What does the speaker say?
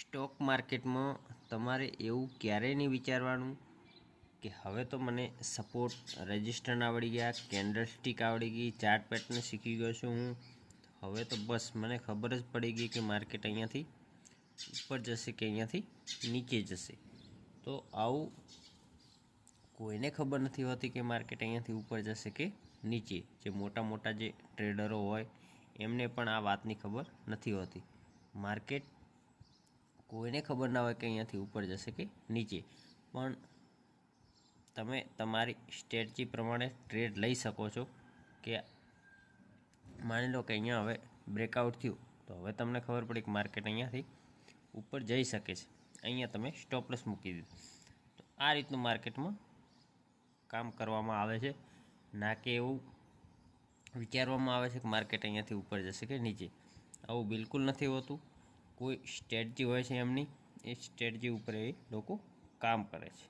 Stock માર્કેટમાં તમારે એવું ક્યારેય નહીં વિચારવાનું કે હવે તો મને સપોર્ટ રેઝિસ્ટન્ટ આવડી ગયા, કેન્ડલ સ્ટિક આવડી ગઈ, ચાર્ટ પેટર્ન શીખી ગયો છું હું. હવે તો બસ મને ખબર જ પડી ગઈ કે માર્કેટ અહીંયાથી ઉપર જશે કે અહીંયાથી નીચે જશે. તો આવું કોઈને ખબર નથી હોતી કે માર્કેટ અહીંયાથી ઉપર જશે કે નીચે. જે મોટા મોટા જે ટ્રેડરો હોય એમને પણ આ વાતની ખબર નથી હોતી. માર્કેટ કોઈને ખબર ના હોય કે અહીંયાથી ઉપર જશે કે નીચે, પણ તમે તમારી સ્ટ્રેટજી પ્રમાણે ટ્રેડ લઈ શકો છો. કે માની લો કે અહીંયા હવે બ્રેકઆઉટ થયું તો હવે તમને ખબર પડી કે માર્કેટ અહીંયાથી ઉપર જઈ શકે છે, અહીંયા તમે સ્ટોપ લોસ મૂકી દીધું. તો આ રીતનું માર્કેટમાં કામ કરવામાં આવે છે, ના કે એવું વિચારવામાં આવે છે કે માર્કેટ અહીંયાથી ઉપર જશે કે નીચે. આવું બિલકુલ નથી હોતું. કોઈ સ્ટ્રેટજી હોય છે એમની, એ સ્ટ્રેટજી ઉપર એ લોકો કામ કરે છે.